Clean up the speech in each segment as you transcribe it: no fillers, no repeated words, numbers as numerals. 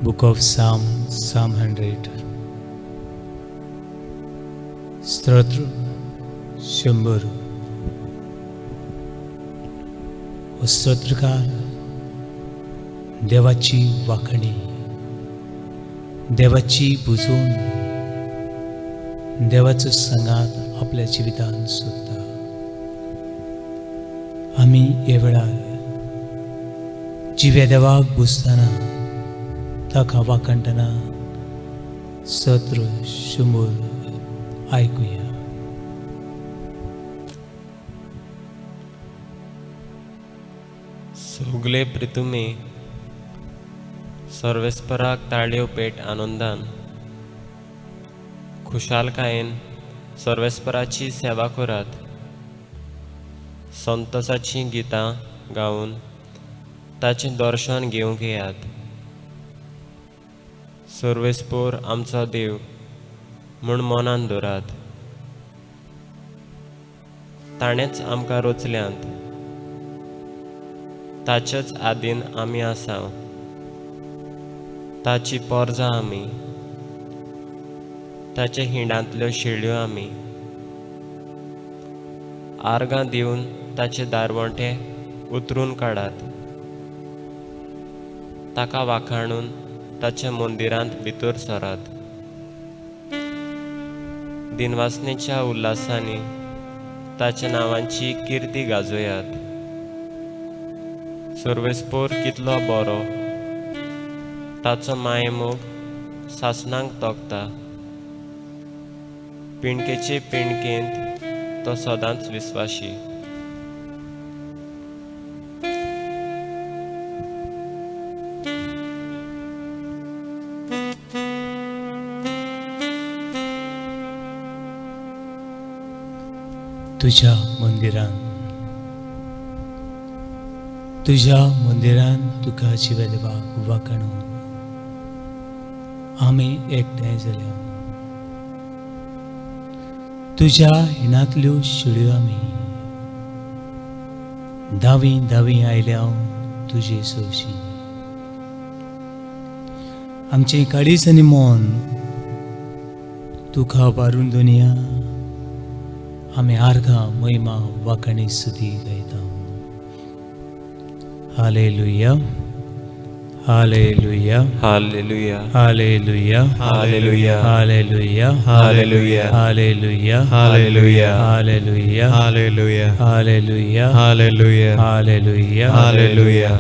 Book of Psalm 100. स्तोत्र 100. हो स्तोत्रकार देवाची वाखणी, देवाची बुजवून देवाचो संगात आपल्या जिवितान सोदता. आमी हे वेळार जिवे देवाक बुजताना ताका वाखणटना स्तोत्र 100 ऐकूया. सगळे प्रितुमे सर्वेस्पराक ताळयो पेट आनंदान खुशालकायेन सर्वेस्पराची सेवा करात. संतोसाची गितां गावन ताचें दर्शन घेवंक येयात. सर्वेस्पोर आमचो देव म्हूण मनान दवरात. ताणेंच आमकां रचल्यांत, ताचेच आदीन आमी आसाव. ताची पोरजां आमी, ताचे हिंडांतल्यो शेळयो आमी. आर्गां दिवन ताचे दारवंटे उतरून काडात. ताका वाखाणून ताच्या मंदिरांत भितर सरात. दिनवासनेच्या उल्हासांनी ताच्या नांवांची किर्ती गाजोयात. सर्वेस्पोर कितलो बरो, ताचो मायेमोग सासणांक तोखता. पिणकेचे पिणकेंत तो सदांच विस्वाशी. तुझ्या मंदिरान तुका जिवे देवाक वाखणू आमी एकठांय जाल्या. तुझ्या हिणांतल्यो शेळयो आमी, धावी धावी आयल्या तुजे सोशी. आमचे काळीज आनी मन तुका बारून दुनिया आमी आर्गां महिमा वाखणी सुदी गायता. Hallelujah, hallelujah, hallelujah, hallelujah, hallelujah, hallelujah, hallelujah, hallelujah, hallelujah, hallelujah, hallelujah, hallelujah, hallelujah, hallelujah, hallelujah.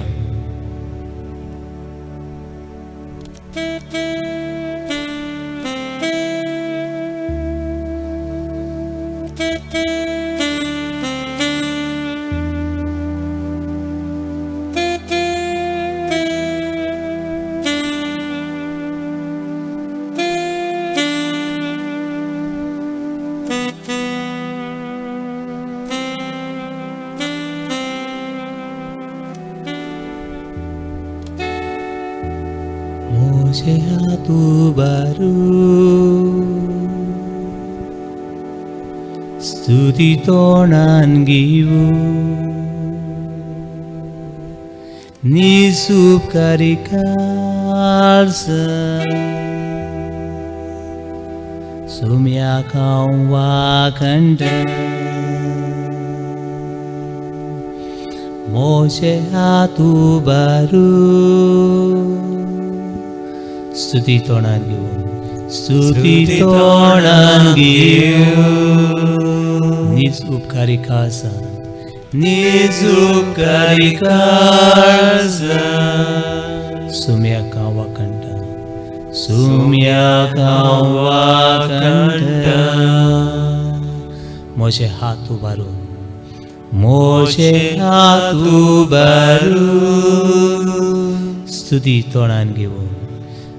मोशे हातू बारू स्तुती तोंडान घेवू निसुपकारी कारसा सुम्याक हांव वाखणटा. मोशे हातू बारू स्तुती तोंडान घेवन, स्तुती तोंडान घेवन नीज उपकारिका आसा, नीज उपकारिका आसा. सुम्याक हांव वाखणटा, सुम्याक हांव वाखणटा. मोशे हात उबारून, मोशे हात उबारून स्तुती तोंडान घेवन,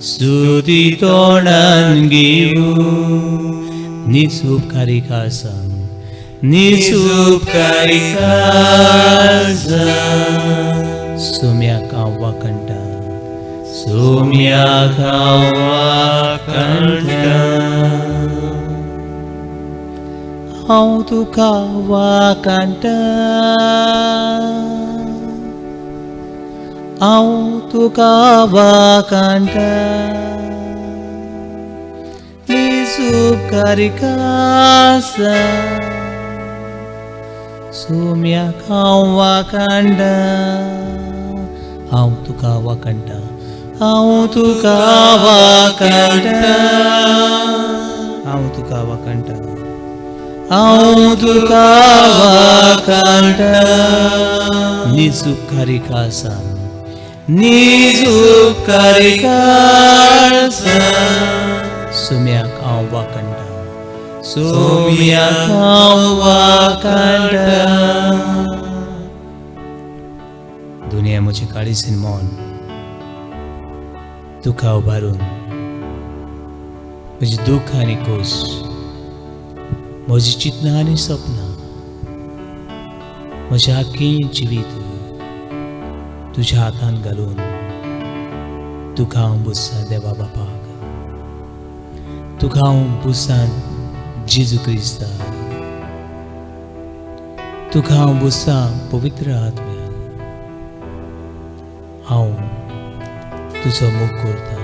स्तुती तोंडान घेवून नीज उपकारिका आसा, नीज उपकारिका आसा. सुम्याक हांव वाखणटा, सुम्याक हांव वाखणटा. हांव तुका वाखणटा, हांव तुका वाकांटा निसुपकारिकासा सोम्याक हांव वाकांटा हांव तुका वाकांटा हांव तुका वाकांटा हांव तुका वाकांटा हांव तुका वाकांटा निसुपकारिकासा निसुपकारिकासा सोम्याक हांव वाकांटा सोम्याक हांव वाकांटा दुनिया म्हजी काळीसीन मोन तुका उबारून म्हजी दूख आनी खोस म्हजी चिंतनां आनी सपनां म्हजें आख्खें जिवीत तुज्या हातान घालून तुका हांव बुजता देवा बापाक तुका हांव बुजता जेजू क्रिस्ता तुका हांव बुजता पवित्र आत्म्या हांव तुजो मोग करता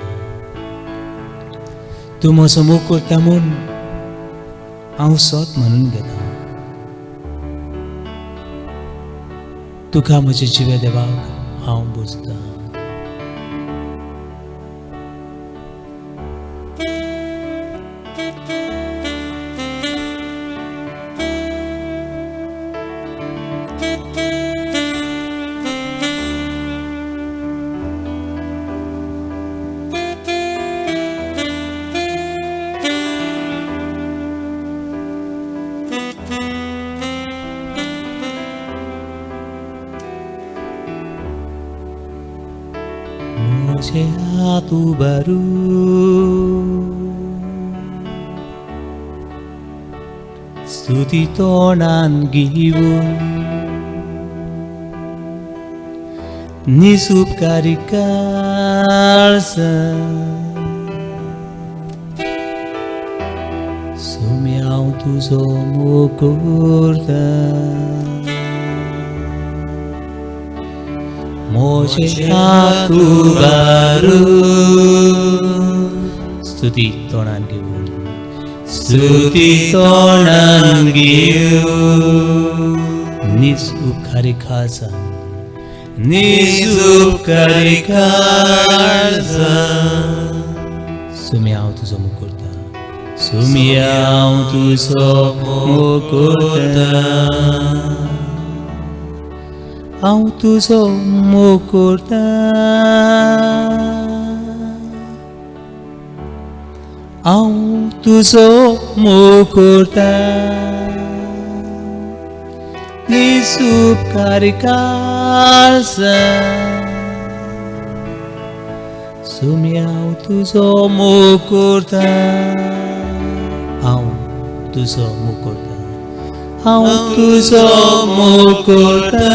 तूं म्हजो मोग करता म्हूण हांव सोत म्हणून घेता तुका म्हज्या जिवे देवाक हांव बुजता म्हजे हात उबारून स्तुती तोंडान घेवन निसुपकारिकासा सोम्या हांव तुजो मोग करता म्हजे हात उबारून स्तुती तोंडान घेवन स्तुती तोंडान घेवन निसुपकारिकासा निसुपकारिकासा सोम्या हांव तुजो मोग करता सोम्या हांव तुजो मोग करता हांव तुजो मोग करता हांव तुजो मोग करता निसुपकारिकासा सोम्या हांव तुजो मोग करता हांव तुजो मोग करता हांव तुजो मोग करता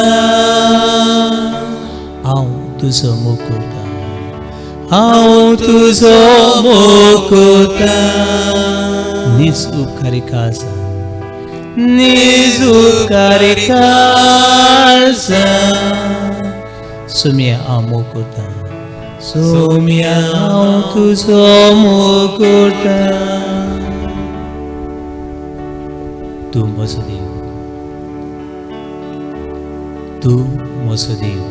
हांव तुजो मोग करता हांव तुजो मोग करता निसुपकारिकासा निसुपकारिकासा सोम्या हांव मोग करता सोम्या हांव तुजो मोग करता तूं म्हजो देव तूं म्हजो देव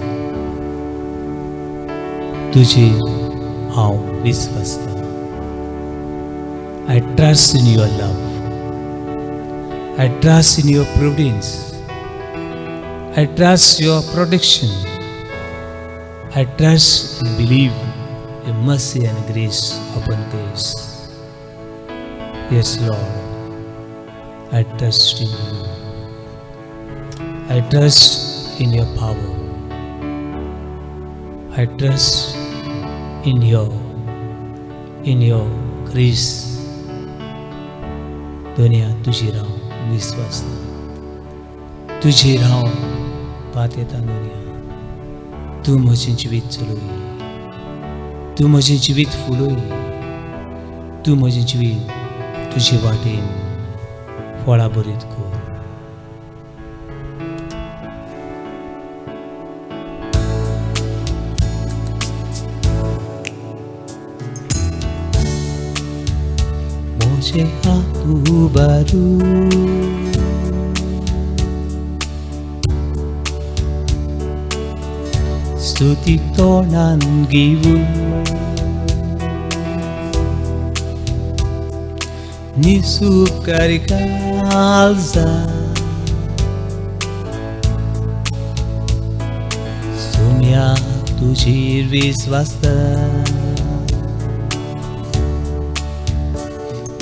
तुजेर हांव विस्वासता I trust in your love. I trust in your providence. I trust your protection. I trust and believe your mercy and grace upon grace. Yes, Lord, I trust in you. I trust in your power. I trust in your grace. दुनिया तुजेर हांव विस्वासता तुजेर हांव पात येता दुनिया तूं म्हजें जिवीत चलोय तूं म्हजें जिवीत फुलोय तूं म्हजें जिवीत तुजे वाटेन फळां बरीत कर Moshe Atubaru Stuti tonan givul Nisu karikalza Sumya tujir visvasta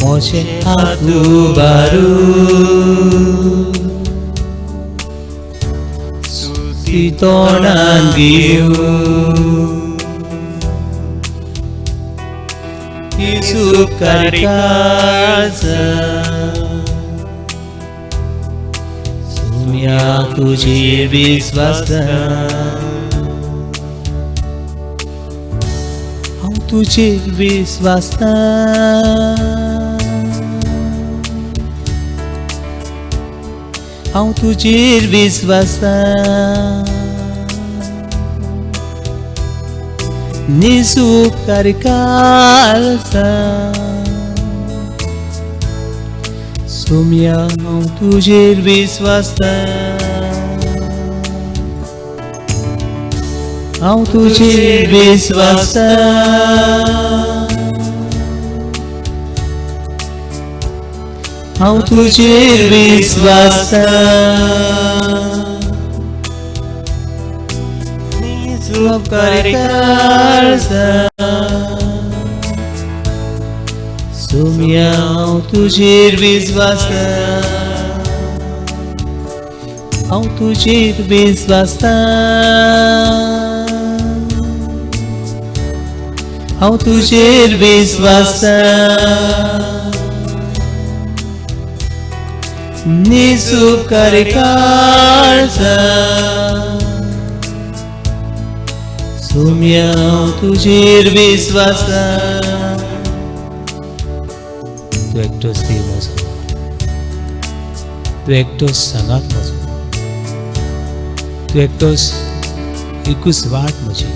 Moshe Atubaru Sitonan giu Isu karikaza Sumya tujir visvasta Hum tujir visvasta Hum tujir visvasta Nisu karikalsa Sumya hum tujir visvasta Hum tujir visvasta Hum tujir visvasta Nisu karikalsa Sumya hum tujir visvasta Hum tujir visvasta Hum tujir visvasta Nisu karikalsa Sumya hum tujir visvasta Tu ektos Dev mazo Tu ektos sangat mazo Tu ektos ikus वाट म्हजी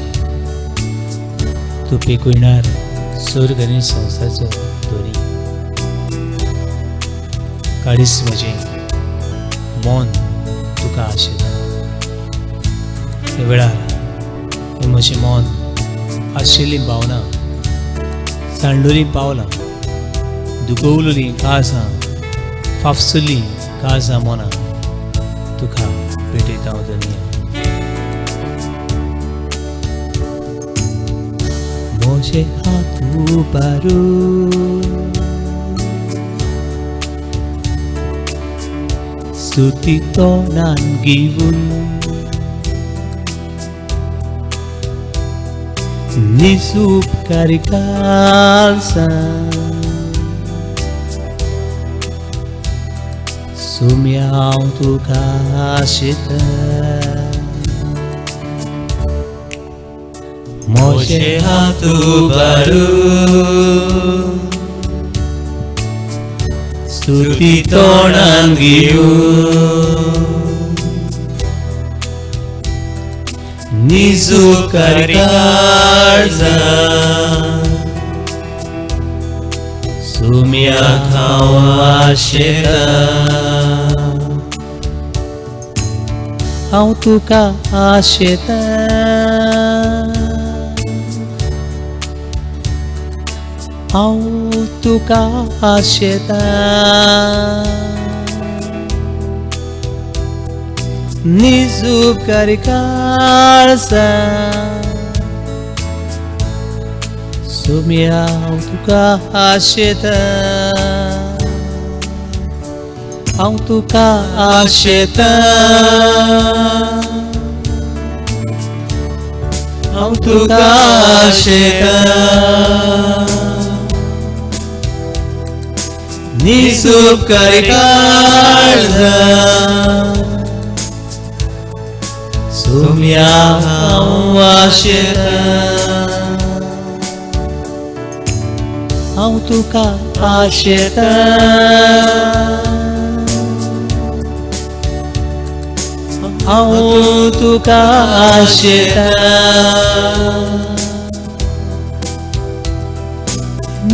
तूं पिकविणार स्वर्ग आनी संवसारचो दोनी काडीस म्हजें मन तुका आशिल्लें हे वेळार हें म्हजें मन आशिल्लीं भावना सांडलोलीं पावलां दुखवलोलीं काळजां फाफसुल्लीं काळजां मनां तुका भेटयता हांव दुनिया Moshe Atubaru Stuti tonan givul Nisu karikalsa Sumya hum tuka ashita Moshe Atubaru Stuti tonan giu Nisu karikalsa Sumya hum ashita Hum tuka ashita Hum tuka ashita Nisu karikalsa Sumya hum tuka ashita Hum tuka ashita Hum tuka ashita Nisu karikalsa Sumya hum ashita Hum tuka ashita Hum tuka ashita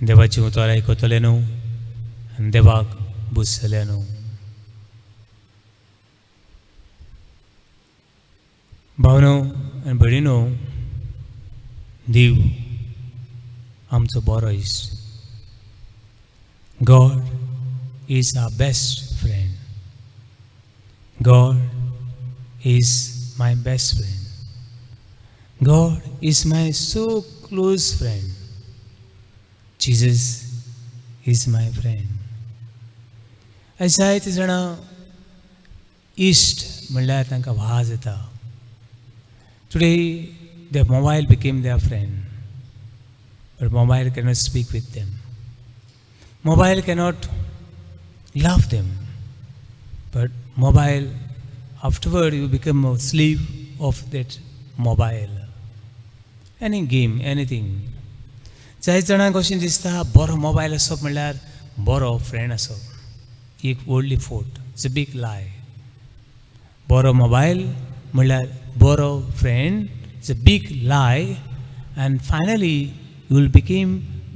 देवाची उतर आयकतले न्हू आनी देवाक बुजतले न्हू. भावनो आनी भयणीनो, देव आमचो बरो इश्ट. God is our best friend. God is my best friend. God is my so close friend. Jesus is my friend. जायते जाणां इश्ट म्हणल्यार तांकां वाज येता. Today their mobile became their friend, but mobile cannot speak with them. Mobile cannot love them, but mobile, afterward you become a slave of that mobile. Any game, anything. जाय जाणांक अशें दिसता बरो मोबायल आसप म्हणल्यार बरो friend आसप. एक व्हडली फोट. इट्स अ बीग लाय. बरो मोबायल म्हणल्यार बरो फ्रेंड. इट्स अ बीग लाय. And finally you will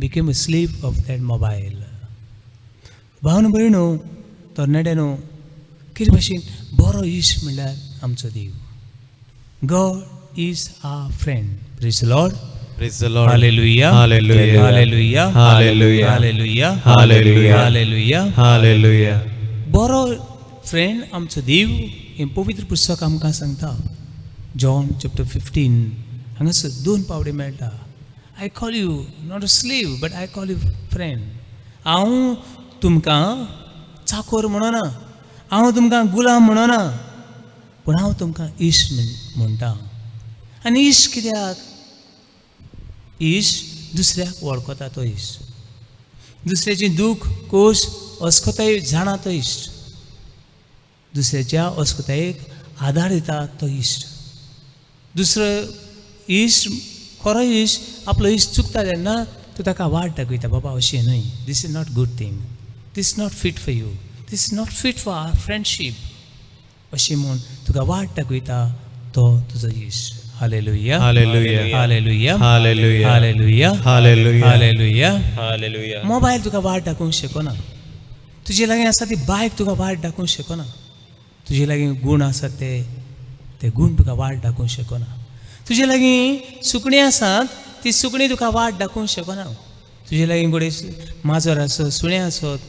become a slave of that mobile. भावनो भयणो, तरणाट्यानो, कितें भाशेन बरो इश्ट म्हणल्यार आमचो देव. God is our friend. Praise the Lord. Praise the Lord. Hallelujah. Hallelujah. Hallelujah. Hallelujah. Hallelujah. Hallelujah. Hallelujah. Hallelujah. बरो friend आमचो देव हें पवित्र पुस्तक आमकां सांगता. John chapter 15 हांगासर 2 पावडे मेळटा. I call you not a slave, but I call you friend. हांव तुमकां चाकोर म्हणना, हांव तुमकां गुलाम म्हणना, पूण हांव तुमकां इश्ट म्हणटा. आनी इश्ट कित्याक? इश्ट दुसऱ्याक वळखता तो इश्ट. दुसऱ्याची दूख कोश अस्कोताय जाणा तो इश्ट. दुसऱ्याच्या अस्कोतायेक आदार दिता तो इश्ट. दुसरो इश्ट, खरो इश्ट, आपलो इश्ट चुकता तेन्ना तूं ताका वाट दाखयता. बाबा अशें न्हय. This is not good thing. This is not fit for you. This is not fit for our friendship. अशें म्हूण तुका वाट दाखयता तो तुजो इश्ट. Hallelujah. Hallelujah. Hallelujah. Hallelujah. Hallelujah. Hallelujah. Hallelujah. Hallelujah. Mobile तुका वाट दाखोवंक शकना. तुजे लागीं आसा ती बायक तुका वाट दाखोवंक शकना. तुजे लागीं गूण आसात ते गूण तुका वाट दाखोवंक शकना. तुजे लागीं सुकणीं आसात ती सुकणीं तुका वाट दाखोवंक शकना. तुजे लागीं गोडे माजर आसत, सुणें आसत,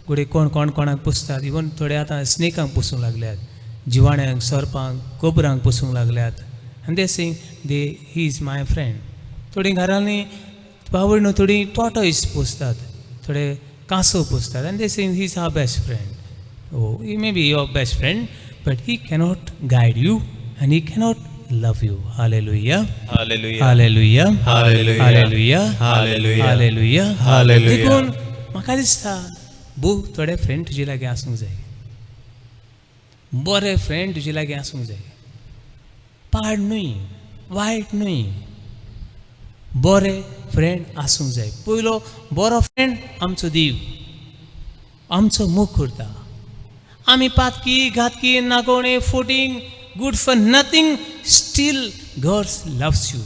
गोडे कोण कोणाक पुसतात. इवन थोडे आतां स्नेकांक पुसूंक लागल्यात, जिवाण्यांक, सर्पांक, कोबरांक पुसूंक लागल्यात. And they say he is my friend. थोडी घरांनी बावडनो थोडी टॉटॉयस पोसतात, थोडे कांसव पोसतात. And they say he is our best friend. Oh, he may be your best friend, but he cannot guide you and he cannot love you. Hallelujah. Hallelujah. Hallelujah. Hallelujah. Hallelujah. Hallelujah. Hallelujah. Hallelujah. देखून म्हाका दिसता बू थोडे friend तुजे लागीं आसूंक जाय. बरे फ्रेंड तुजे लागीं आसूंक जाय. पाड न्हय, वायट न्हय, बरे फ्रेंड आसूंक जाय. पयलो बरो फ्रेंड आमचो देव. आमचो मोग करता. आमी पातकी, घातकी, नागोणे, फोटींग, good for nothing, still God loves you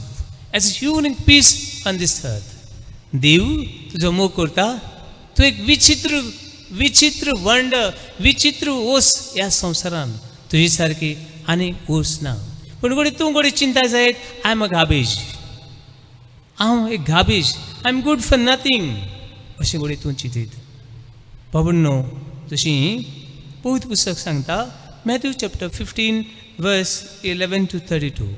as a human peace on this earth. देव तुजो मोग करता. तूं एक विचित्र वंडर, विचित्र ओस ह्या संवसारान तुजे सारकी आनी ओस ना. पूण गोडी तूं गोडी चिंता जायत, आय एम अ गार्बेज, हांव एक garbage, I am good for nothing, अशें गोडी तूं चिंतीत. बाबूंनो, जशी पवित्र पुस्तक सांगता, मॅथ्यू चॅप्टर 15 वर्स 11 to 32.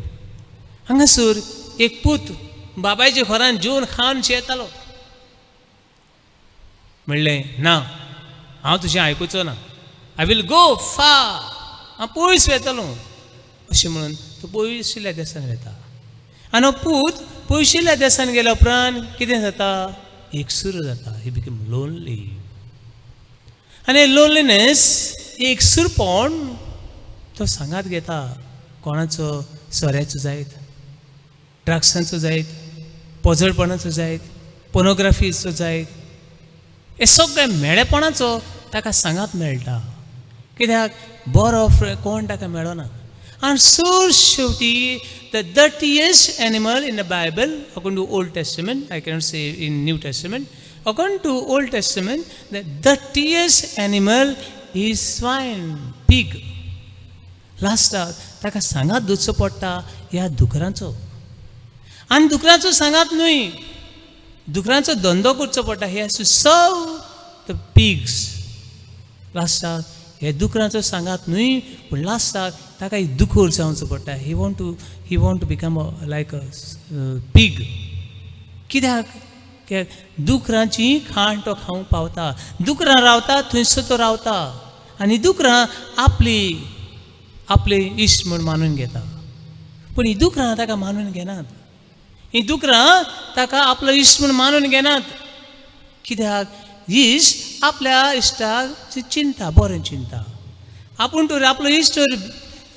हांगासर एक पूत बाबायच्या घरान जेवन खावन शेतालो. म्हणलें ना, हांव तुजें आयकुचो ना. आय वील गो फार, हांव पयस वेतलो. अशें म्हणून तो पयशिल्ल्या देसान वेता. आनी हो पूत पयशिल्ल्या देसान गेल्या उपरांत कितें जाता? एकसूर जाता. He become lonely. आनी लोनलीनेस, एकसूरपण तो सांगात घेता. कोणाचो? सोऱ्याचो जायत, ड्रग्सांचो जायत, पोजळपणाचो जायत, पोर्नोग्राफीचो जायत. हे सगळे मेळेपणाचो ताका सांगात मेळटा. कित्याक बरो कोण ताका मेळना. And so शेवटी the dirtiest animal in the Bible, according to Old Testament, I cannot say in New Testament, According to Old Testament, the dirtiest animal is swine, pig. लास्टाक ताका सांगात दोचो पडटा ह्या दुकरांचो. आनी दुकरांचो सांगात न्हय, दुकरांचो धंदो करचो पडटा. He has to serve the pigs. लास्टाक हे दुकरांचो सांगात न्हय, पूण लास्टाक ताका एक दुखोर जावचो पडटा. ही वॉन्ट टू बिकम लायक अ पीग. कित्याक दुकरांची खाण तो खावंक पावता. दुकरां रावता थंयसर तो रावता आनी दुकरां आपले इश्ट म्हूण मानून घेता. पूण ही दुकरां ताका मानून घेनात. ही दुकरां ताका आपलो इश्ट म्हूण मानून घेनात. कित्याक इश्ट आपल्या इश्टाक चिंता, बरें चिंता. आपूण तर आपलो इश्ट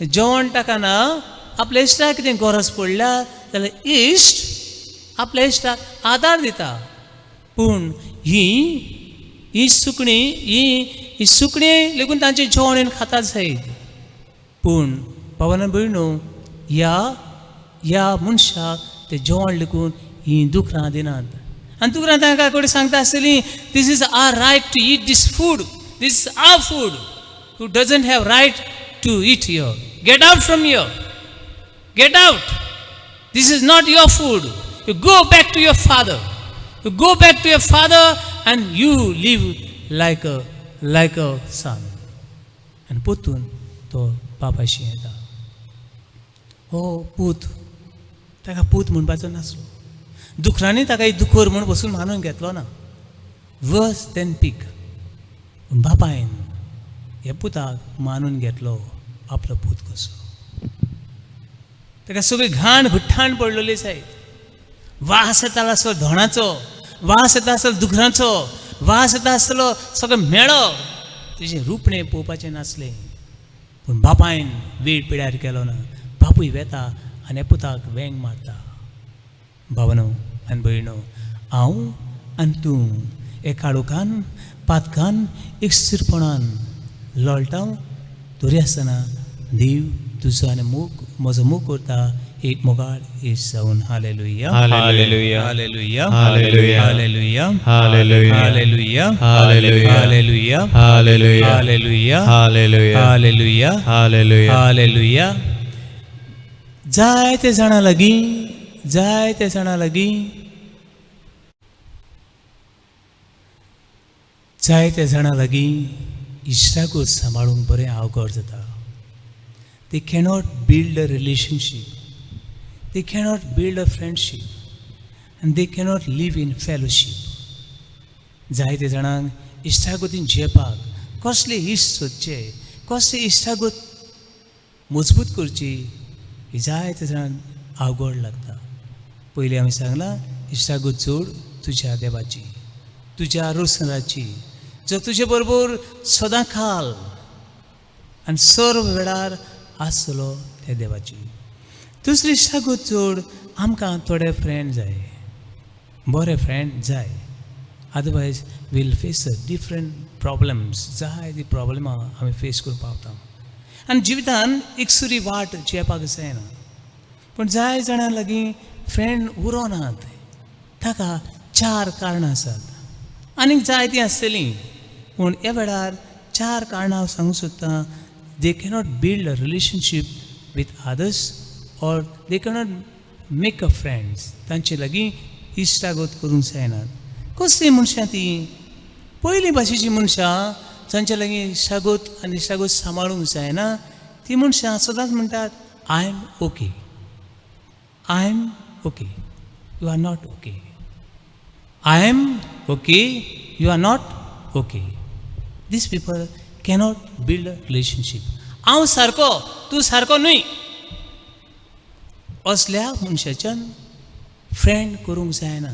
जेवण टाकना, आपल्या इश्टाक कितें गरज पडल्या जाल्यार इश्ट आपल्या इश्टाक आदार दिता. पूण ही सुकणी लेगून तांचें जेवण खाता जायत. पूण भावांनो भयणो, ह्या मनशाक ते जेवण लेगून ही दुकरां दिनात. आनी दुकरां तांकां कोणी सांगता आसतलीं, this is our right to eat this food, this is our food. Who doesn't have right to eat here, get out from here, get out. This is not your food. You go back to your father. You go back to your father and you live like a son. And पुतून तो बापाशी येता. हो पूत, ताका पूत म्हणपाचो नासलो. दुकरांनी ताका एक दुखोर म्हूण बसून मानून घेतलो ना. Worse than peak. पूण बापायन हे पुताक मानून घेतलो आपलो पूत कसो. ताका सगळी घाण घुट्टाण पडलेली जायत. वास येता आसलो धोणाचो, वास येता आसलो दुकरांचो, वास येता आसलो सगळें मेळो. तेजें रुपणें पळोवपाचें नासलें. पूण बापायन वेळ पिड्यार केलो ना. बापूय वेता आनी पुताक वेंग मारता. भावनो आनी भयणो, हांव आनी तूं हे काळोखान पातकान एकसुरपणान लोळटां तरी आसतना देव तुजो आनी म्हजो मोग करता एक मोगाळ येस जावन. Hallelujah, hallelujah, hallelujah, hallelujah, hallelujah, hallelujah, hallelujah, hallelujah, hallelujah, hallelujah, hallelujah, hallelujah, hallelujah, hallelujah. Hallelujah. जायते जाणां लागीं इश्टागत सांबाळूंक बरें अवघड जाता. They cannot build a relationship. They cannot build a friendship. And they cannot live in fellowship. जायते जाणांक इश्टागतीन जेवपाक कसले इश्ट सोदचे, कसले इश्टागत मजबूत करची, ही जायते जाणांक अवघड लागता. पयलीं आमी सांगलां, इश्टागत जोड तुज्या देवाची, तुज्या रोसनाची, जो तुजे बरोबर सदां खाल आनी सर्व वेळार आसलो त्या देवाची. दुसरी इश्टागत जोड आमकां थोडे फ्रेंड जाय, बरे फ्रेंड जाय. Otherwise will face different problems. जाय ती प्रॉब्लमां आमी फेस करूंक पावता. आनी जिवितान एकसुरी वाट जेवपाक जायना. पूण जाय जाणां लागीं फ्रेंड उरोनात. ताका 4 कारणां आसात. आनीक जायतीं आसतलीं, पूण ह्या वेळार 4 कारणां हांव सांगूंक सोदतां. They cannot build a relationship with others or they cannot make a friends. तांचे लागीं इश्टागत करूंक जायना. कसलीं मनशां तीं? पयलीं भाशेचीं मनशां जांचे लागीं इश्टागत आनी इश्टागत सांबाळूंक जायना. तीं मनशां सदांच म्हणटात, I am okay, I am okay, you are not okay. I am okay, you are not okay. These people cannot build a relationship. हांव सारको, तूं सारको न्हय, असल्या मनशाच्यान फ्रेंड करूंक जायना.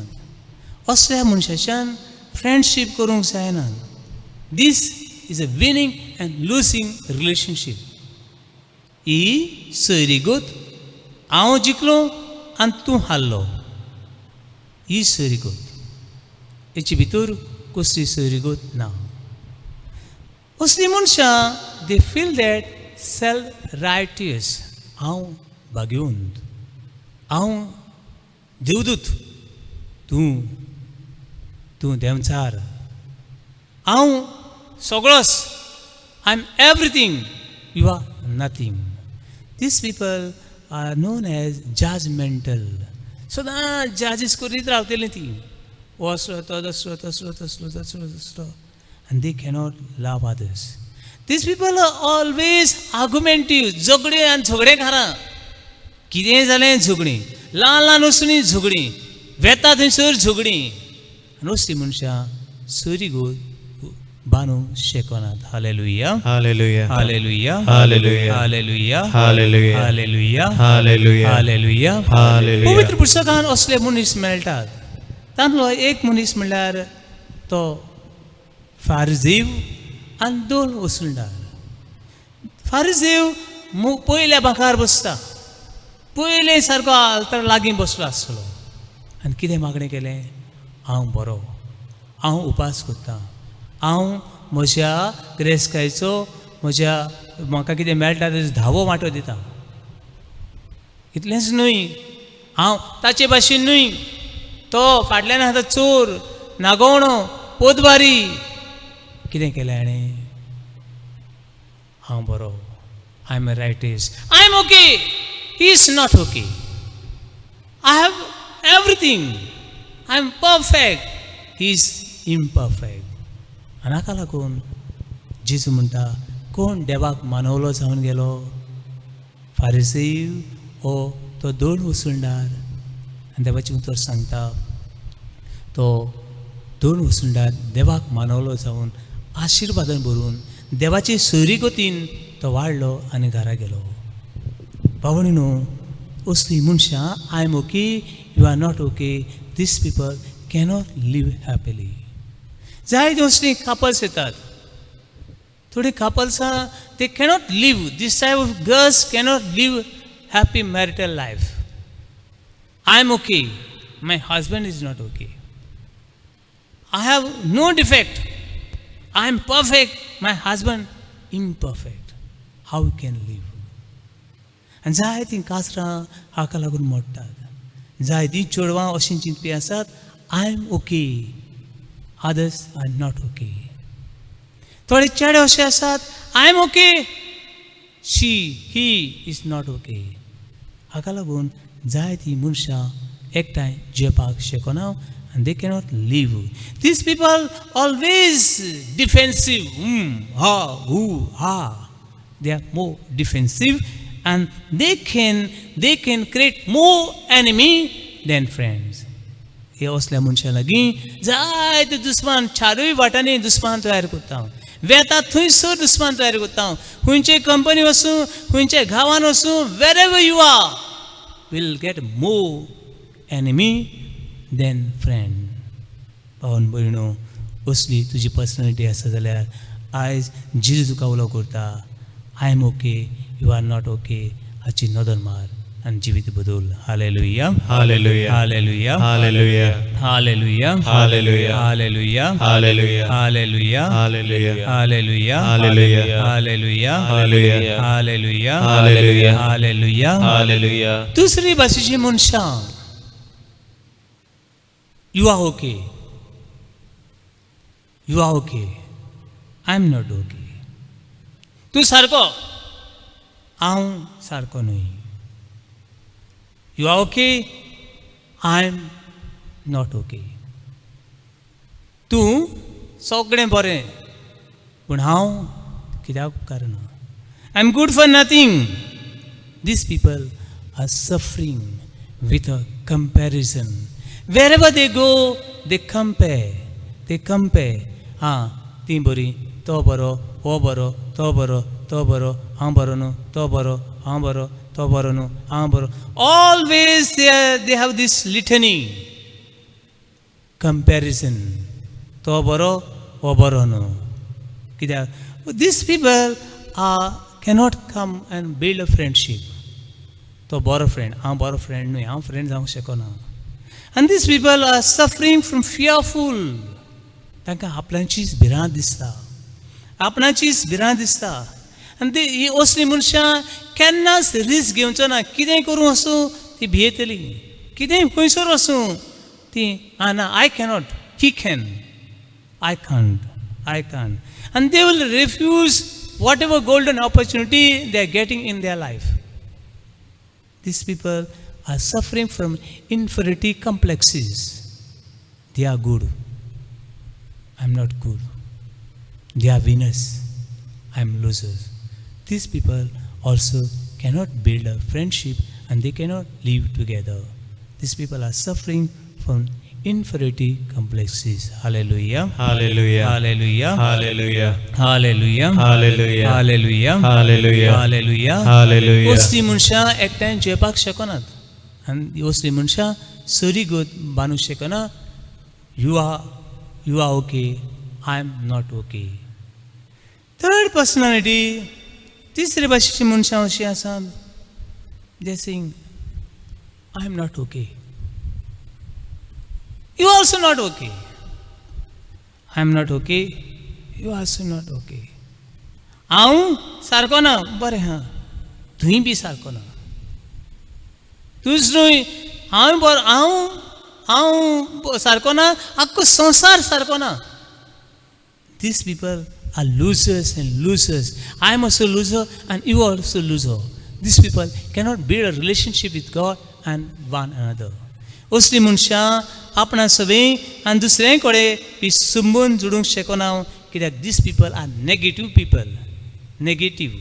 असल्या मनशाच्यान फ्रेंडशीप करूंक जायना. This is a winning and losing relationship. ही सैरीगत हांव जिखलो आनी तूं हारलो, ही सैरीगत. हेचे भितर कसली सैरीगत ना. असली मनशां they feel that self righteous. हांव भाग्यवंत, हांव देवदूत, तूं तूं देंवचार हांव सगळोच I am everything you are nothing this people are known as judgemental सदां जजीस करीत रावतलीं तीं हो असलो तो तसलो तसलो तसलो तसलो तसलो आनी they cannot love others this people are always argumentative झगडे आनी झगडेकारां कितेंय जालें झगडीं ल्हान ल्हान वस्तूंनी झगडीं वेता थंयसर झगडीं आनी असलीं मनशां सोयरी गो बांदूंक शेकनात hallelujah hallelujah hallelujah hallelujah hallelujah hallelujah hallelujah hallelujah hallelujah hallelujah पवित्र पुस्तकांत असले मनीस मेळटात तांतलो एक मनीस म्हणल्यार तो फारिझेव आनी दोन वसुलदार फारिझेव पयल्या बांकार बसता पयले सारको आल्तार लागीं बसलो आसलो आनी कितें मागणें केलें हांव बरो हांव उपास करतां हांव म्हज्या गिरेस्तकायेचो म्हज्या म्हाका कितें मेळटा तेजो 10वो वांटो दितां इतलेंच न्हय हांव ताचे भाशेन न्हय तो फाटल्यान आसा चोर नागवणो पोतबारी कितें केलें हाणें हांव बरो I am rightist I am okay he is not okay I have everything I am perfect he is imperfect आनी हाका लागून जेजू म्हणटा कोण देवाक मानवलो जावन गेलो फारिझेव हो तो दोन वसुलदार आनी देवाचें उतर सांगता तो दोन वसुलदार देवाक मानवलो जावन आशिर्वादान भरून देवाचे सोयरी गतीन तो वाडलो आनी घरा गेलो भावणीनो असलीं मनशां I am okay you are not okay this people cannot live happily जायतीं असलीं कपल्स येतात थोडीं कपल्सां they cannot live this type of girls cannot live happy marital life I am okay my husband is not okay I have no defect. I am perfect. My husband imperfect. How we can live? आनी जायतीं कासरां हाका लागून मोडटात जायतीं चेडवां अशीं चिंतपी आसात I am okay others are not okay थोडे चेडे अशे आसात I am okay she he is not okay हाका लागून जायतीं मनशां एकठांय जेवपाक शकना and they cannot live. These people always defensive. Ha, who, ha. They are more defensive and they can create more enemy than friends. हे असल्या मनशां लागीं जायते दुस्मान चारूय वाटांनी दुस्मान तयार करता वेता थंयसर दुस्मान तयार करता खंयचे कंपनी वचूं खंयचे गांवांत वचूं wherever you are will get more enemy than friend पावन भयणो असली तुजी पर्सनॅलिटी आसा जाल्यार आयज जेजू तुका उलो करता I am okay you are not okay हाची नदर मार आनी जिवीत बदल hallelujah hallelujah hallelujah hallelujah hallelujah hallelujah hallelujah hallelujah hallelujah hallelujah hallelujah hallelujah hallelujah hallelujah hallelujah hallelujah hallelujah hallelujah दुसरी भाशेची मनशां You are okay. You are okay. I am not okay. तू सारको हांव सारको न्हय You are okay. I am not okay. तूं सगळें बरें पूण हांव कित्याक उपकारना I am good for nothing. These people are suffering with a comparison. Wherever they go, they compare. They compare. ती बरी तो बरो हो बरो तो बरो तो बरो हांव बरो न्हू तो बरो हांव बरो तो बरो न्हू हांव बरो always they have this litany comparison तो बरो हो बरो न्हू कित्याक these people cannot come and build a friendship तो बरो फ्रेंड हांव बरो फ्रेंड न्हय हांव फ्रेंड जावंक शकना And these people are suffering from fearful. तांकां आपणाचीच भिरांत दिसता आपणाचीच भिरांत दिसता आनी ती असलीं मनशां केन्नाच रिस्क घेवचो ना कितेंय करूं वचूं ती भियेतलीं कितेंय खंयसर वचूं ती ना I cannot he can. I can't. I can't. And they will refuse whatever golden opportunity they are getting in their life. These people are suffering from inferiority complexes. They are good. I'm not good. They are winners. I'm losers. These people also cannot build a friendship and they cannot live together. These people are suffering from inferiority complexes. Hallelujah. Hallelujah. Hallelujah. Hallelujah. Hallelujah. Hallelujah. Hallelujah. Hallelujah. Hallelujah. Hallelujah. असली मनशा एकट्यान जेवपाक शकनात आनी असली मनशा सरी गोत बांदूंक शकना. You are okay. I am not okay. Third personality, तिसरे भाशेची मनशां अशीं आसात. They saying, I am not okay. You are also not okay. I am not okay. You are also not okay. हांव सारको ना बरें हां तुवें बी सारको ना तूंच न्हय हांव सारको ना आख्खो संवसार सारको ना. These people are losers and losers. I am also loser and you are also loser. These people cannot build a relationship with God and one another. असली मनशां आपणा सगळीं आनी दुसऱ्यां कडेन बी संबंद जोडूंक शकना कित्याक these people are negative people. Negative.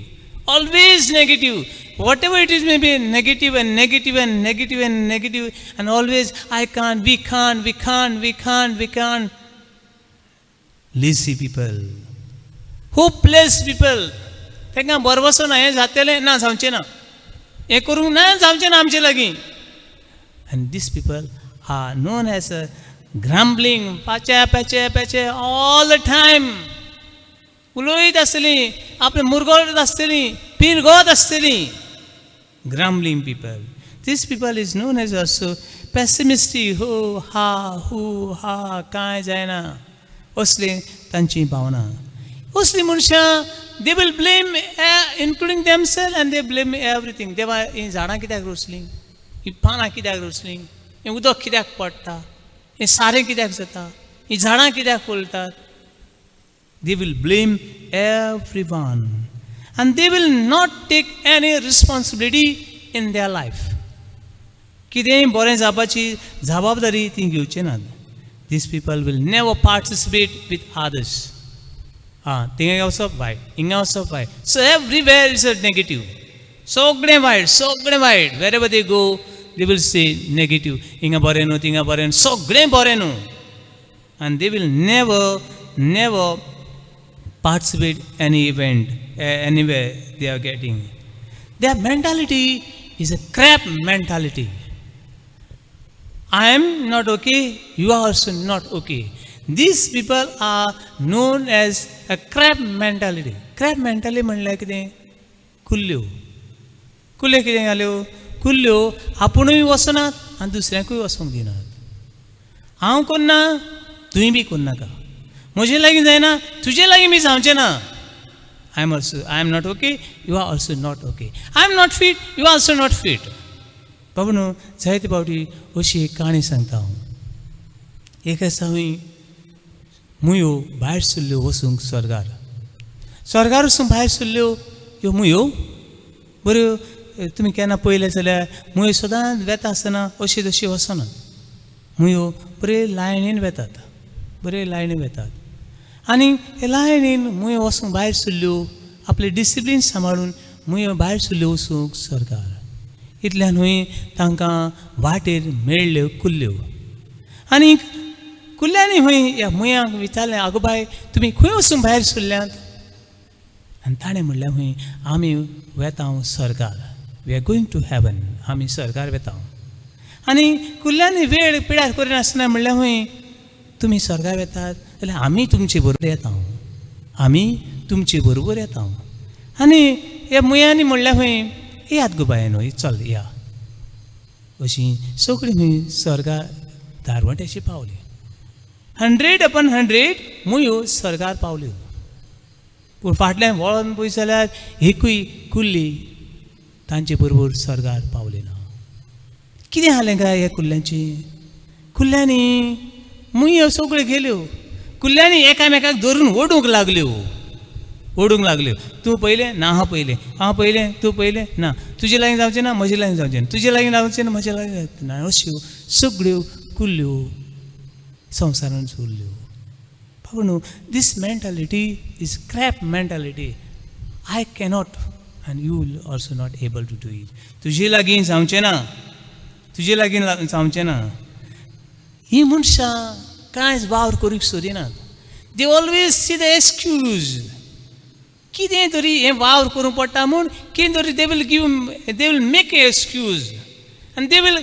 Always negative. Whatever it is may be negative and negative and negative and negative and always I can't, we can't, we can't, we can't, we can't. Lazy people. Hopeless people. तांकां बरें वचोना हें जातलें ना जावचें ना हें करूंक ना जावचें ना आमचे लागीं. And these people are known as grumbling, pache all the time. उलोयत आसतलीं, आपलें मुरगोळत आसतलीं, पिरगोत आसतलीं. Grumbling people. This people is known as also pessimistic. हो हा कांय जायना. असली तांची भावना. असली मनशां they will blame including themselves and they blame everything. देवा हीं झाडां कित्याक रोसलीं, हीं पानां कित्याक रोसलीं, हें उदक कित्याक पडटा, हें सारें कित्याक जाता, हीं झाडां कित्याक पडटात. They will blame everyone and they will not take any responsibility in their life. कितेंय बरें जावपाची जबाबदारी ती घेवचे नात. These people will never participate with others. थिंगा वचप वायट, हिंगा वचप वायट. So everywhere is a negative. सगळें वायट. Wherever they go, they will say negative. हिंगा बरें न्हू, थिंगा बरें न्हू, सगळें बरें न्हू. And they will never participate any event, anywhere they are getting. Their mentality is a crab mentality. I am not okay, you are also not okay. These people are known as a crab mentality. Crab mentality म्हणल्यार कितें? कुल्ल्यो कितें जाल्यो? कुल्ल्यो आपुणूय वचनात आनी दुसऱ्यांकूय वचूंक दिनात. हांव करना, तुवें बी करनाका. म्हजे लागीं जायना, तुजे लागीं बी जावचें ना. I am not okay, you are also not okay. I am not fit, you are also not fit. बाबू न्हू जायते फावटी अशी एक काणी सांगता हांव. एक आसा हूंय मुयो भायर सरल्यो वचूंक स्वर्गार वचूंक भायर सरल्यो ह्यो मुयो बऱ्यो. तुमी केन्ना पळयलें जाल्यार मुयो सदांच वेता आसतना अशी तशी वचनात. मुयो बरे लायनीन वेतात. आनी हे लायनीन मुयो वचूंक भायर सरल्यो आपले डिसिप्लीन सांबाळून मुयो भायर सरल्यो वचूंक स्वर्गार. इतल्यानूय तांकां वाटेर मेळ्ळ्यो कुल्ल्यो. आनी कुल्ल्यांनी हूंय ह्या मुयांक विचारलें, आगो बाय तुमी खंय वचूंक भायर सरल्यांत? आनी ताणें म्हणलें हूंय आमी वेतांव स्वर्गार. We are going to heaven. आमी स्वर्गार वेतांव. आनी कुल्ल्यांनी वेळ पिड्यार करिनासतना म्हणलें हूंय तुमी स्वर्गार वेतात जाल्यार आमी तुमचे बरोबर येतांव. आनी ह्या मुयांनी म्हणलें हूंय यात गो बाय न्हय चल या. अशीं सगळीं हूंय स्वर्गार धारवट्याची पावलीं. 100 मुयो स्वर्गार पावल्यो. पूण फाटल्यान वळोन पळयत जाल्यार एकूय कुल्ली तांचे बरोबर स्वर्गार पावली ना. कितें जालें काय ह्या कुल्ल्यांची? कुल्ल्यांनी मुयो सगळ्यो गेल्यो कुल्ल्यांनी एकामेकाक धरून ओडूंक लागल्यो तूं पयलें ना हांव पयलें तूं पयलें ना तुजे लागीं जावचें ना म्हजे लागीं जावचें ना तुजे लागीं जावचें ना म्हजे लागीं जावचें ना अश्यो सगळ्यो कुल्ल्यो संवसारांत चल्ल्यो बाबा न्हू this mentality is crap mentality I cannot आनी you will also not able to do it तुजे लागीं जावचें ना ही मनशां कांयच वावर करूंक सोदिनात they always see the excuse कितें तरी हें वावर करूंक पडटा म्हूण कितें तरी they will make a excuse आनी they will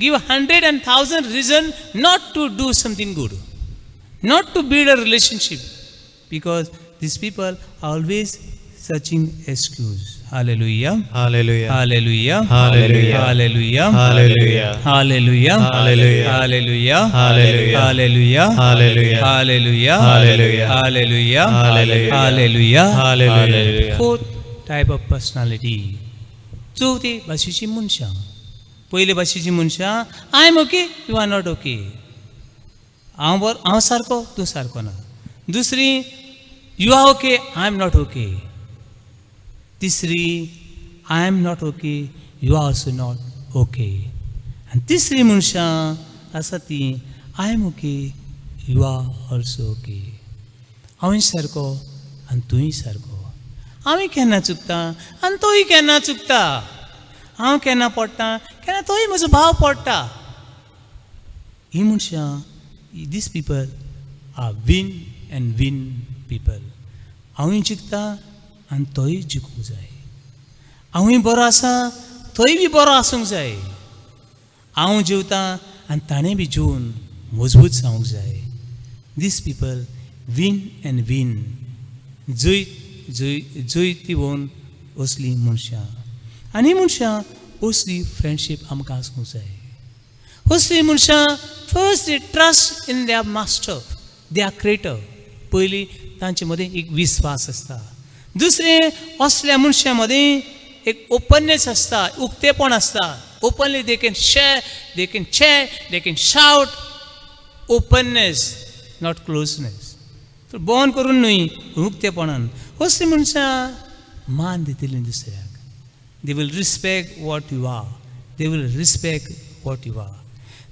give 100 and 1000 reason not to do something good, not to build a relationship, because these people are always searching excuse. Hallelujah. Hallelujah. Hallelujah. Hallelujah. Hallelujah. Hallelujah. Hallelujah. Hallelujah. Hallelujah. Hallelujah. Hallelujah. Hallelujah. Hallelujah. Hallelujah. Hallelujah. Hallelujah. Hallelujah. Hallelujah. Fourth type of personality. चौथी भाशेची मनशां पयले भाशेची मनशां I am okay you are not okay हांव सारको तूं सारको ना दुसरी you are okay I am not okay तिसरी I am not okay you are also not okay आनी तिसरी मनशां आसा ती I am okay you are also okay हांवूय सारको आनी तूंय सारको हांवूय केन्ना चुकता आनी तोय केन्ना चुकता हांव केन्ना पडटा केन्ना तोय म्हजो भाव पडटा ही मनशां these people are win and win people हांवूय जिखता आनी तोय जिखूंक जाय हांवूय बरो आसा तोय बी बरो आसूंक जाय हांव जेवता आनी ताणें बी जेवन मजबूत जावंक जाय these people win and win जय ती भोवन असली मनशां आनी मनशां असली फ्रेंडशीप आमकां आसूंक जाय असली मनशां first they trust in their master their creator पयलीं तांचे मदीं एक विस्वास आसता दुसरें असल्या मनशां मदीं एक ओपननेस आसता उक्तेपण आसता openly they can share they can chat they can shout openness not closeness तर बंद करून न्हय उक्तेपणान असली मनशां मान दितलीं दुसऱ्याक they will respect what you are they will respect what you are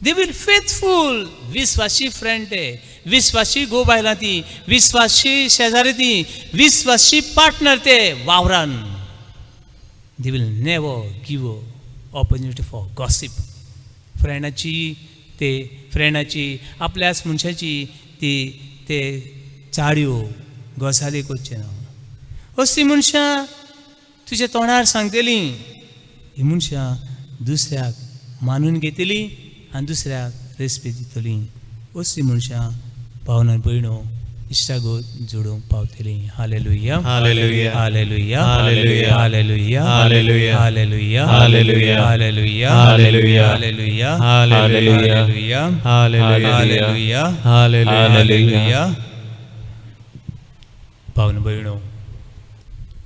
they will faithful विश्वासी फ्रेंड ते विश्वासी गो बायलां ती विश्वासी शेजारी ती विश्वासी पार्टनर ते वावरान they will never give opportunity for gossip फ्रेंडाची आपल्याच मनशाची ते चाळयो गजाली करचे ना असली मनशां तुज्या तोंडार सांगतली ही मनशां दुसऱ्याक मानून घेतली आनी दुसऱ्याक रेस्पेद दितली असली मनशां भावना भयणो इश्टागो जोडूंक पावतली hallelujah Hallelujah. Hallelujah Hallelujah. Hallelujah Hallelujah. Hallelujah Hallelujah. Hallelujah Hallelujah. Hallelujah Hallelujah. Hallelujah Hallelujah. Hallelujah भावना भयणो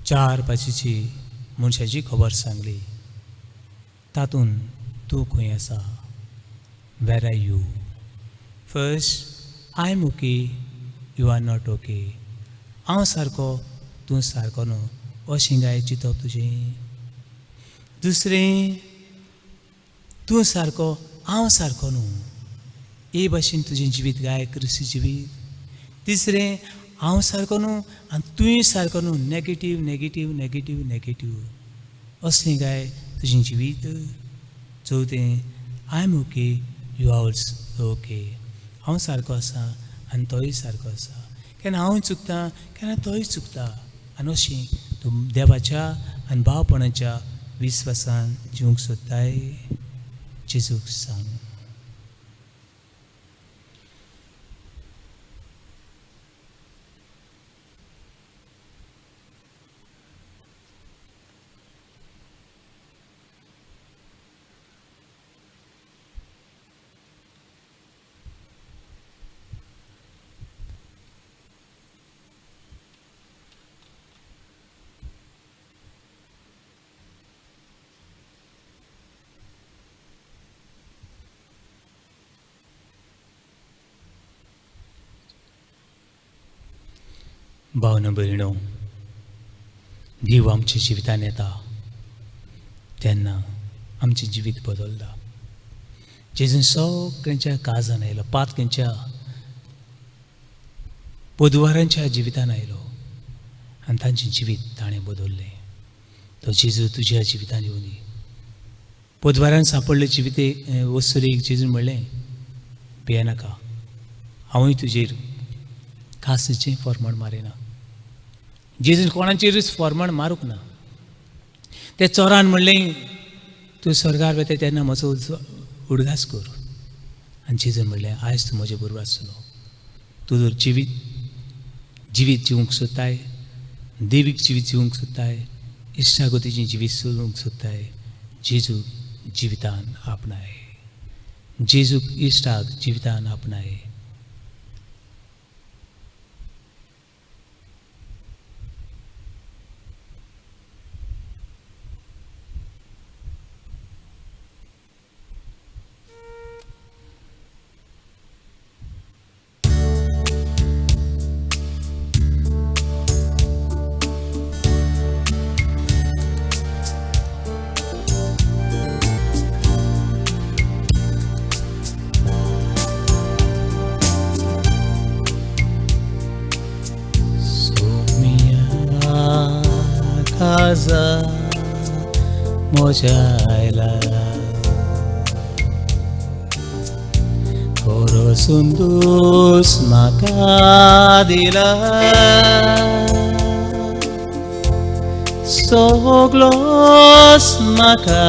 चार भाशेची मनशाची खबर सांगली तातूंत तूं खंय आसा where are you first I am okay you are not okay हांव सारको तूं सारको न्हू अशें काय चिंतप तुजें दुसरें तूं सारको हांव सारको न्हू हे भाशेन तुजें जिवीत गाय क्रिस्ती जिवीत तिसरें हांव सारको न्हू आनी तुंय सारको न्हू नेगेटीव नेगेटीव नेगेटीव नेगेटीव असलें काय तुजें जिवीत चवथें I am okay you are also okay हांव सारको आसा आनी तोय सारको आसा केन्ना हांव चुकता केन्ना तोय चुकता आनी अशें तूं देवाच्या आनी भावपणाच्या विस्वासान जिवंक सोदताय जेजूक सांग भावना भयणो, देव आमच्या जिवितान येता तेन्ना आमचें जिवीत बदलता. जेजून सगळ्यांच्या काळजान आयलो, पातक्यांच्या बुधवारांच्या जिवितान आयलो आनी तांचें जिवीत ताणें बदललें. तो जेजू तुज्या जिवितान येवन दी. बुधवारान सांपडले जिविते वस्तुरीक जेजून म्हणलें, भियेनाका, हांवूय तुजेर खासीचें फर्मण मारिना. जेजून कोणाचेरूच फर्मण मारूंक ना. ते चोरान म्हणलें, तूं स्वर्गार वता तेन्ना म्हजो उडगास कर. आनी जेजून म्हणलें, आयज तूं म्हजे बरोबर आसतलो. तूं जर जिवीत जिवंक सोदताय, देवीक जिवीत जिवंक सोदताय, इश्टागतीचें जिवीत जिवंक सोदताय, जेजूक जिवितान आपणाय. जेजूक stock जिवितान आपणाय. Casa mojaila Koro sundus makadila Soglos maka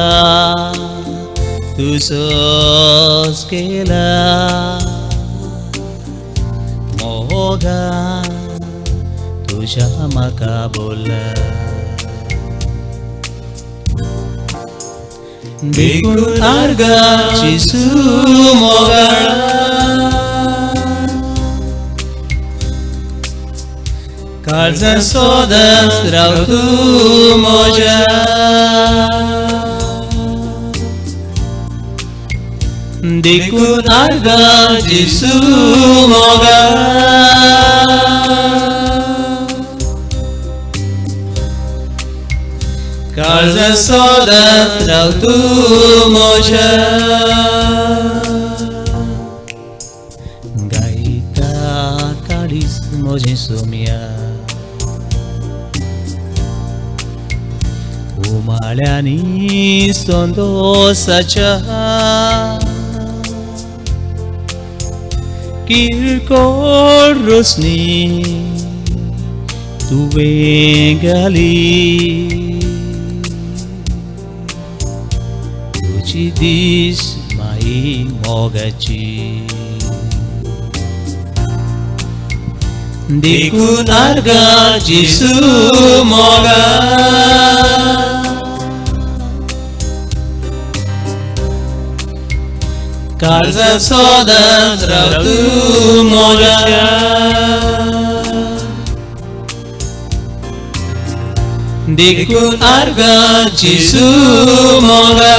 tusos kela Moga tuja makabola Dekun harga Yesu mogala Karza soda strautu moja Dekun harga Yesu mogala Karza soda trautu moja Gaita kalis moja somia Umalyani sondo sacha Kirkor rosni tuvengali Dis mai mogaci Dekun harga Yesu moga Karza soda trautu moja Dekun harga Yesu moga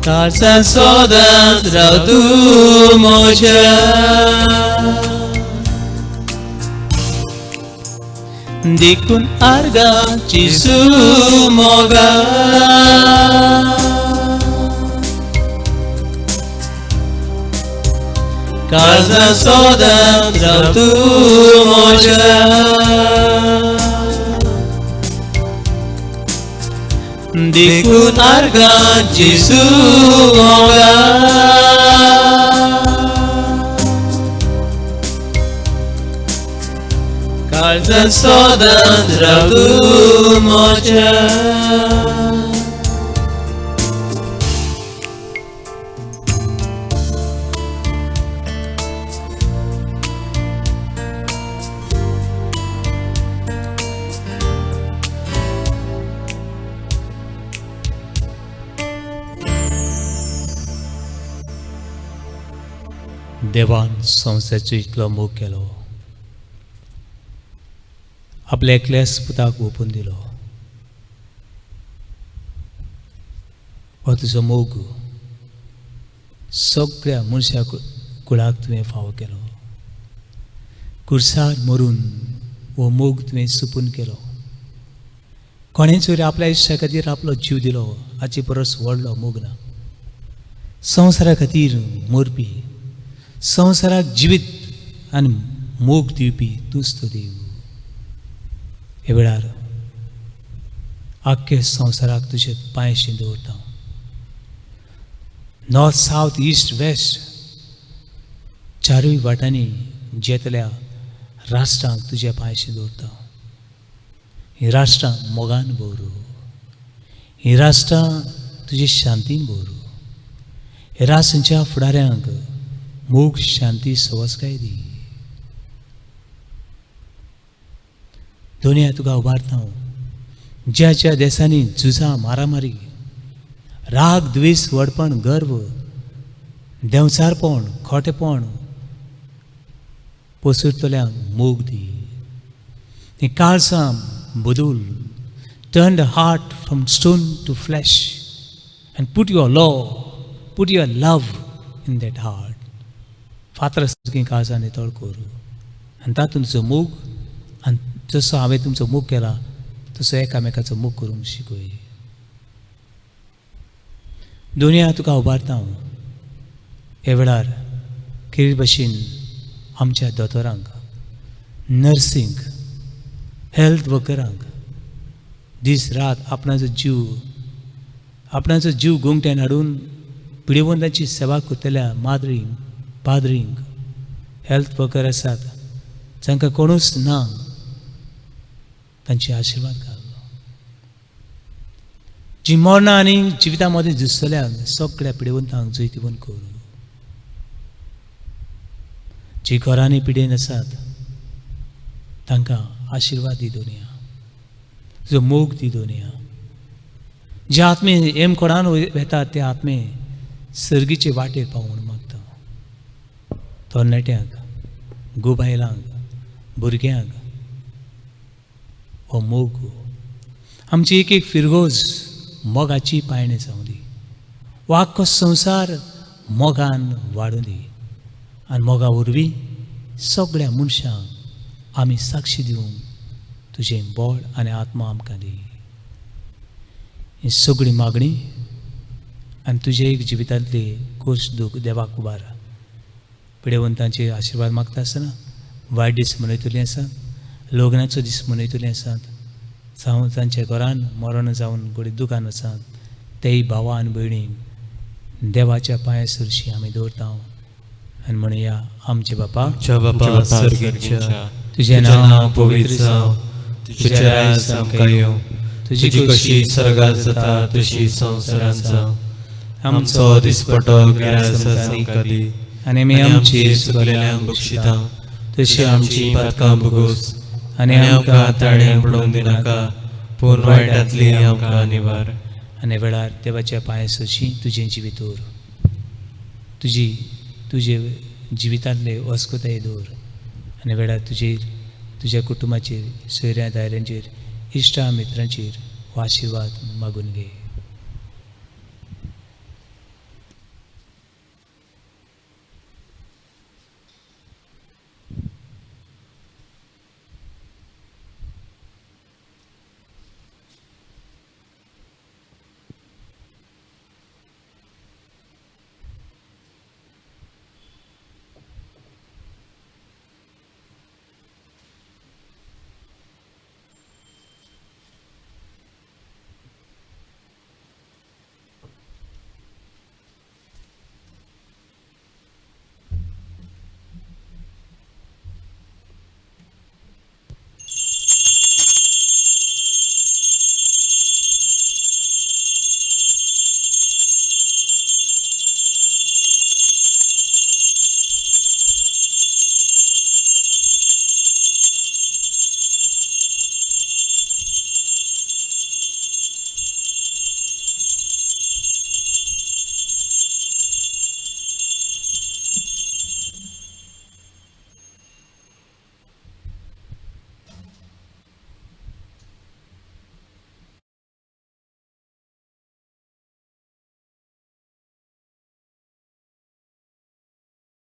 Karza soda trautu moja Dekun harga Yesu moga Karza soda trautu moja Dekun harga Yesu moga Karza soda trautu moja देवान संवसाराचो इतलो मोग केलो आपल्या एकल्याच पुताक ओपून दिलो हो तुजो मोग सगळ्या मनशा कुळाक तुवें फावो केलो. कुर्सार मरून हो मोग तुवें सुपून केलो. कोणेच वरी आपल्या इश्टा खातीर आपलो जीव दिलो हाची परस व्हडलो मोग ना. संवसारा खातीर मरपी, संवसाराक जिवीत आनी मोग दिवपी तूंच तो देव. हे वेळार आख्खे संवसाराक तुजे पांयशी दवरता. नॉर्थ, सावथ, ईस्ट, वेस्ट चारूय वाटांनी जेतल्या राष्ट्रांक तुजे पांयशी दवरता. ही राष्ट्रां मोगान भरू, ही राष्ट्रां तुजे शांतीन भरू. हे राष्ट्रांच्या फुडाऱ्यांक मोग, शांती, सवस्काय दी. दुनिया तुका उबारता. ज्या ज्या देशांनी झुजां, मारामारी, राग, द्वेष, वडपण, गर्व, देंवचारपण, खोटेपण पसरतल्यांक मोग दी. ही काळजां बदल. Turn the heart from stone to flesh and put your law, put your love in that heart. फातर सारकी काळजां नितळ करू आनी तातूंत तुजो मोग, आनी जसो हांवें तुमचो मोग केला तसो एकामेकाचो मोग करूंक शिकय. दुनिया तुका उबारता. हे वेळार खेळ भाशेन आमच्या दोतोरांक, नर्सींक, हेल्थ वर्करांक दीस रात आपणाचो जीव गुंगट्यान हाडून पिडेवंतांची सेवा करतल्या माद्रींक, पाद्रींक, हेल्थ वर्कर आसात जांकां कोणूच ना, तांचे आशिर्वाद घाल. जी मरणां आनी जिविता मदें झुजतल्यांक सगळ्या पिडेवंतांक जैतिवंत कर. जी घरांनी पिडेन आसात तांकां आशिर्वाद दी दुनिया, तुजो मोग दी दुनिया. जे आत्मे हेम कोणान वेतात ते आत्मे सर्गीचे वाटेर पावून मागता. तरणाट्यांक, गोबायलांक, भुरग्यांक हो मोग आमची एक एक फिरगोज मोगाची पायणी जावं दी. वो आख्खो संवसार मोगान वाडूं दी. आनी मोगा वरवीं सगळ्या मनशांक आमी साक्षी दिवंक तुजें बळ आनी आत्मा आमकां दी. ही सगळी मागणी आनी तुजे एक जिवितांतली खोश दूख देवाक उबार. पिडेवंतांचे आशिर्वाद मागता आसतना वायट दीस मनयतलीं आसात, लग्नाचो दीस मनयतलीं आसात, जावं तांच्या घरान मरण जावन गोडी दुकान आसात, तेय भावां आनी भयणींक देवाच्या पांया सरशी आमी दवरता. आनी म्हणया, आमचे बापा सर्गीच्या तुजें नांव पवित्र जावं, तुजें राज आमकां येवं, तुजी कशी स्वर्गांत जाता तशी संवसारांत जावं. आमचो दिसपटो गिरायक आमकां दी, आनी आमी आमची चुकलेल्यांक बक्षिता तशी आमची पातकां भोगोस, आनी आमकां ताळ्यान पडोवंक दिनाका, पूण वायटांतली आमकां निवार. आनी वेळार देवाच्या पांया सरशी तुजें जिवीत दवर. तुजे जिवितांतले वस्कोताय दवर. आनी वेळार तुज्या कुटुंबाचेर, सोयऱ्या दायऱ्यांचेर, इश्टा मित्रांचेर हो आशिर्वाद मागून घे.